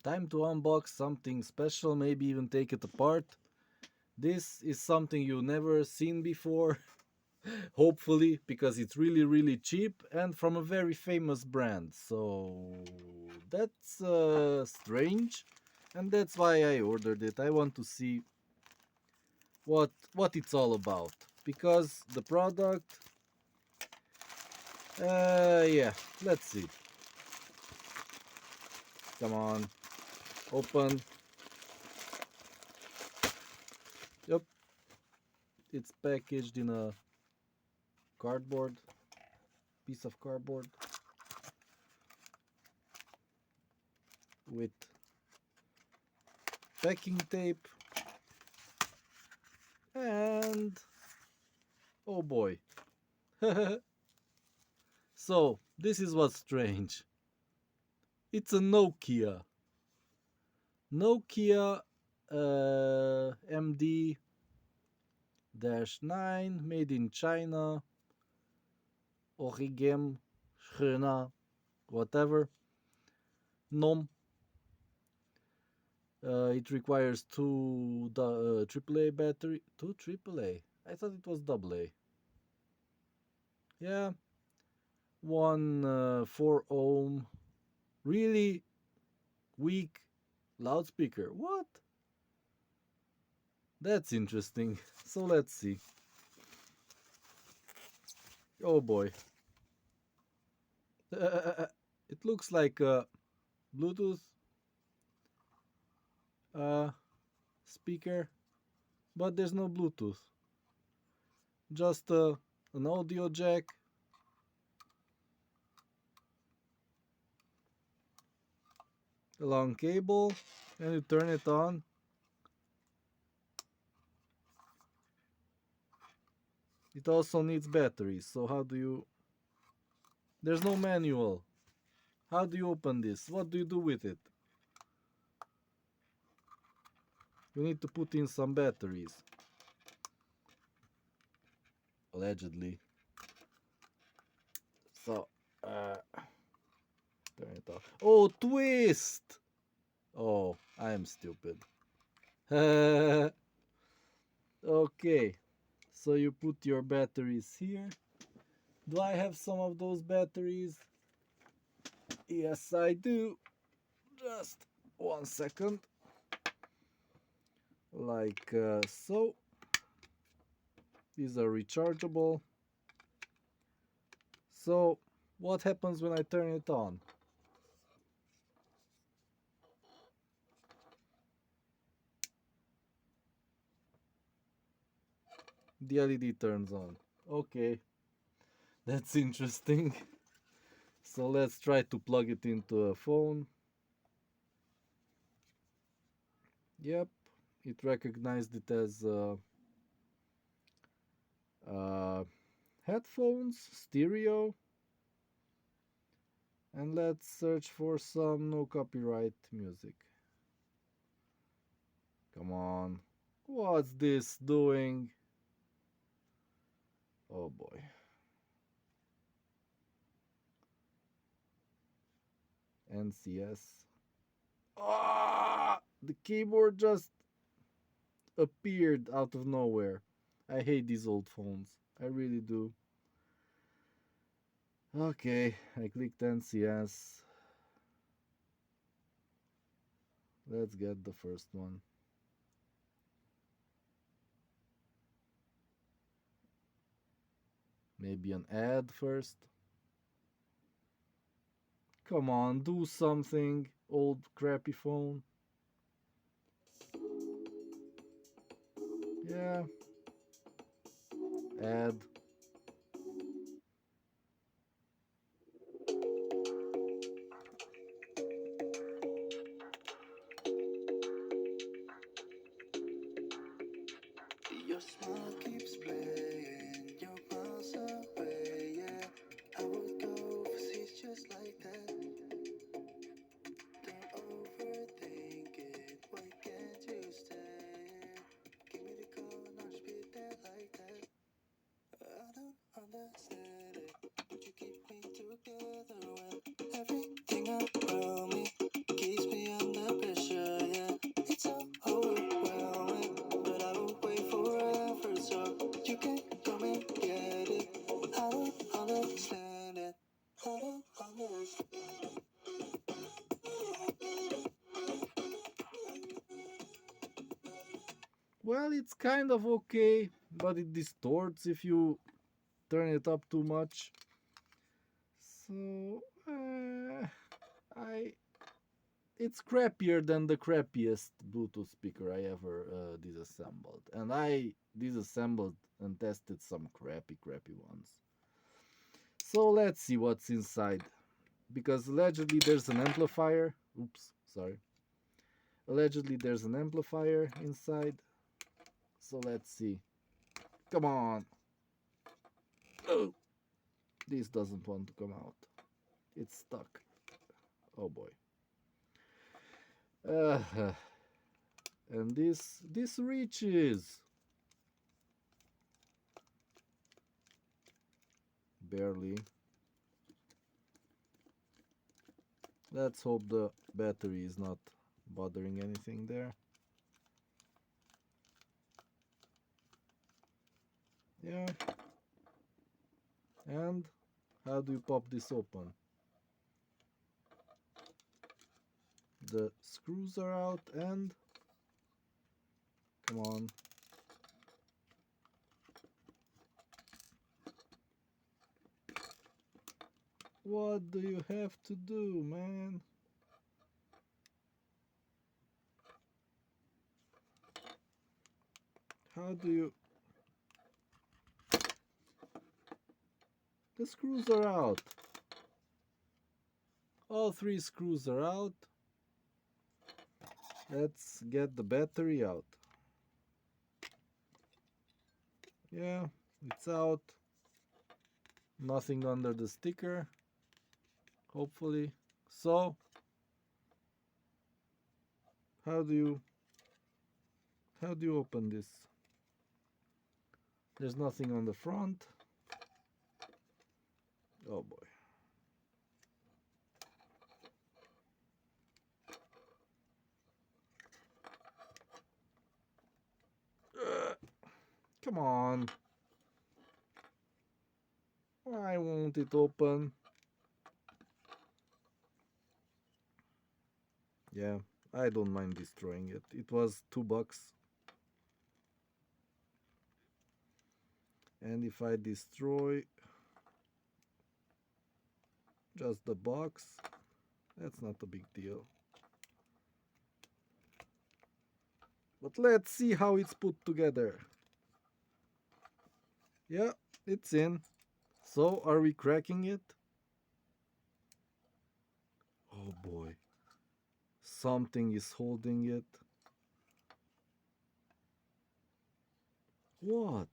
Time to unbox something special, maybe even take it apart. This is something you've never seen before, hopefully, because it's really, really cheap and from a very famous brand. So that's strange, and that's why I ordered it. I want to see what it's all about because the product. Yeah, let's see. Come on, open. Yep, it's packaged in a cardboard piece of cardboard with packing tape and oh boy. So this is what's strange. It's a Nokia MD9 made in China, Origem, China, whatever. Nom. It requires two AAA battery. Two AAA. I thought it was AA. Yeah, one 4 ohm, really weak loudspeaker. What? That's interesting. So let's see. Oh boy. It looks like a Bluetooth uh, speaker, but there's no Bluetooth. Just an audio jack, a long cable, and you turn it on. It also needs batteries. So how do you? There's no manual. How do you open this? What do you do with it? You need to put in some batteries. Allegedly. So, turn it off. Oh, twist! Oh, I am stupid. Okay, so you put your batteries here. Do I have some of those batteries? Yes, I do. Just 1 second. Like so. These are rechargeable. So, what happens when I turn it on? The LED turns on. Okay, that's interesting. So let's try to plug it into a phone. Yep, it recognized it as uh, headphones, stereo, and let's search for some no copyright music. Come on, what's this doing? Oh boy. NCS. Ah, the keyboard just appeared out of nowhere. I hate these old phones. I really do. Okay, I clicked NCS. Let's get the first one. Maybe an ad first. Come on, do something, old crappy phone. Yeah, ad. Your smile keeps playing, you're miles away, yeah. I would go overseas just like that. Don't overthink it, why can't you stay? Give me the call and I'll just be there like that. Well, it's kind of okay, but it distorts if you turn it up too much. So, I it's crappier than the crappiest Bluetooth speaker I ever disassembled. And I disassembled and tested some crappy ones. So let's see what's inside. Because allegedly there's an amplifier. Oops, sorry. Allegedly there's an amplifier inside. So let's see. Come on. Oh, this doesn't want to come out. It's stuck. Oh boy. Uh, and this reaches. Barely. Let's hope the battery is not bothering anything there. Yeah. And how do you pop this open? The screws are out and come on. What do you have to do, man? How do you... The screws are out. All three screws are out. Let's get the battery out. Yeah, it's out. Nothing under the sticker. Hopefully. So, how do you open this? There's nothing on the front. Oh boy. Come on. Why won't it open? Yeah, I don't mind destroying it. It was $2. And if I destroy just the box, that's not a big deal. But let's see how it's put together. Yeah, it's in. So, are we cracking it? Oh boy. Something is holding it. What?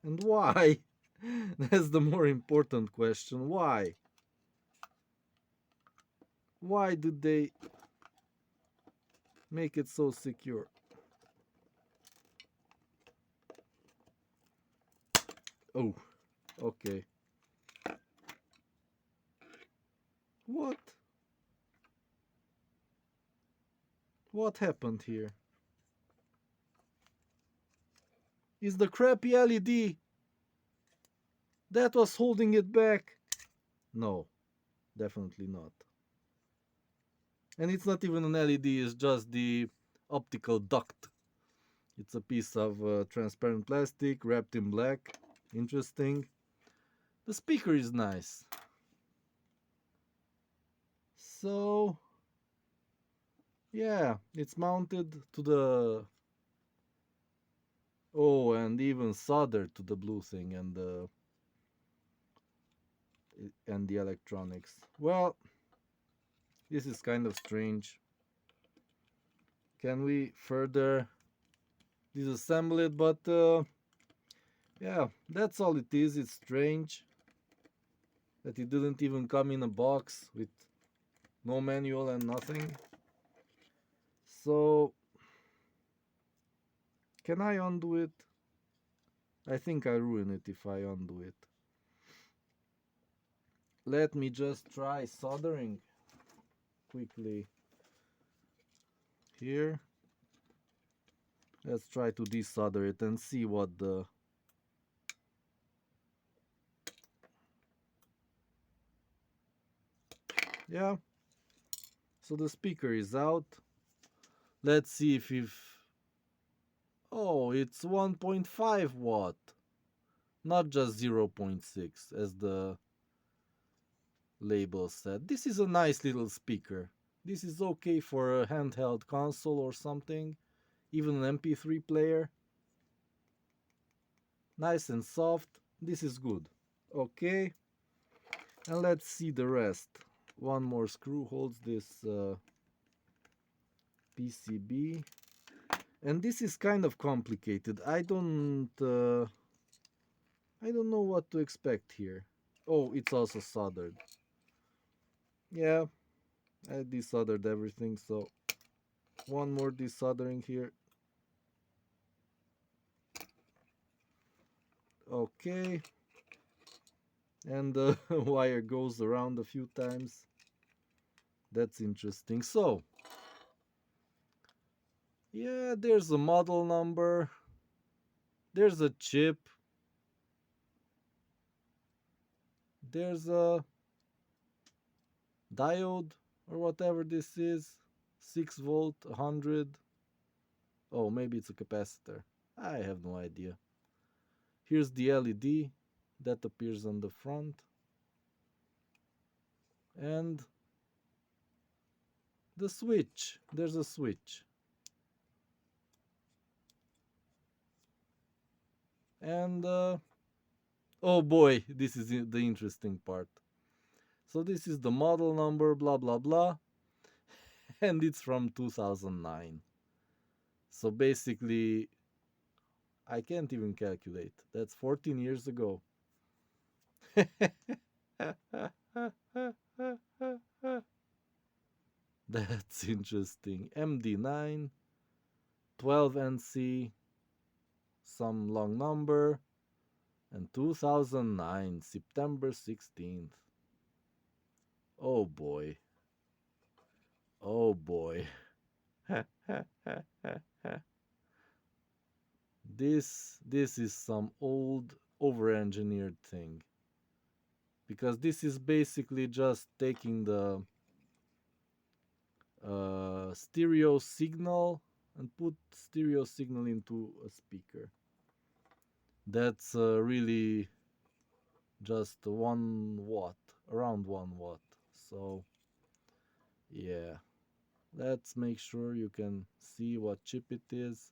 And why? That's the more important question. Why? Why did they make it so secure? Oh, okay. What? What happened here? Is the crappy LED that was holding it back? No, definitely not. And it's not even an LED, it's just the optical duct. It's a piece of transparent plastic wrapped in black. Interesting. The speaker is nice. So, yeah, it's mounted to the... Oh, and even soldered to the blue thing and the electronics. Well, this is kind of strange. Can we further disassemble it? But yeah, that's all it is. It's strange that it didn't even come in a box with no manual and nothing. So, can I undo it? I think I ruin it if I undo it. Let me just try soldering quickly here. Let's try to desolder it and see what the... Yeah, so the speaker is out. Let's see if... Oh, it's 1.5 watt, not just zero point 0.6 as the label said. This is a nice little speaker. This is okay for a handheld console or something, even an MP3 player. Nice and soft. This is good. Okay, and let's see the rest. One more screw holds this PCB. And this is kind of complicated. I don't know what to expect here. Oh, it's also soldered. Yeah, I desoldered everything, so one more desoldering here. Okay, and the wire goes around a few times. That's interesting. So, yeah, there's a model number. There's a chip. There's a diode or whatever this is. 6 volt, 100. Oh, maybe it's a capacitor. I have no idea. Here's the LED that appears on the front. And the switch. There's a switch. And oh boy, this is the interesting part. So this is the model number, blah blah blah, and it's from 2009. So basically, I can't even calculate. That's 14 years ago. That's interesting. MD9, 12NC, some long number, and 2009, September 16th. Oh boy. Oh boy. this is some old over-engineered thing, because this is basically just taking the stereo signal and put stereo signal into a speaker. That's really just 1 watt, around 1 watt. So yeah, let's make sure you can see what chip it is.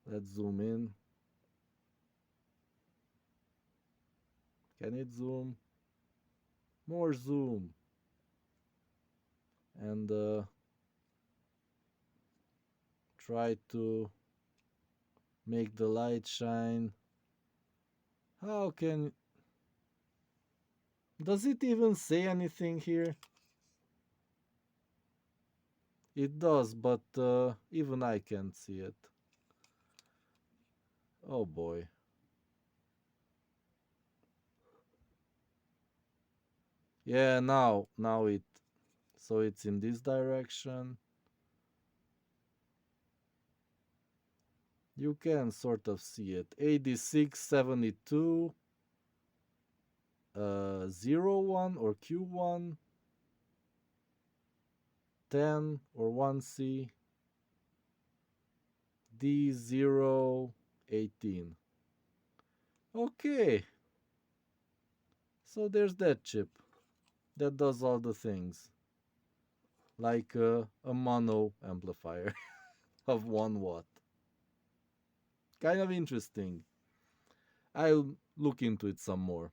Let's zoom in. Can it zoom? More zoom. And try to make the light shine. How can... Does it even say anything here? It does, but even I can't see it. Oh boy. Yeah, now it... So it's in this direction. You can sort of see it. 8672 01 or Q1, 10 or 1C, D018. Okay, so there's that chip that does all the things, like a mono amplifier of 1 watt. Kind of interesting. I'll look into it some more.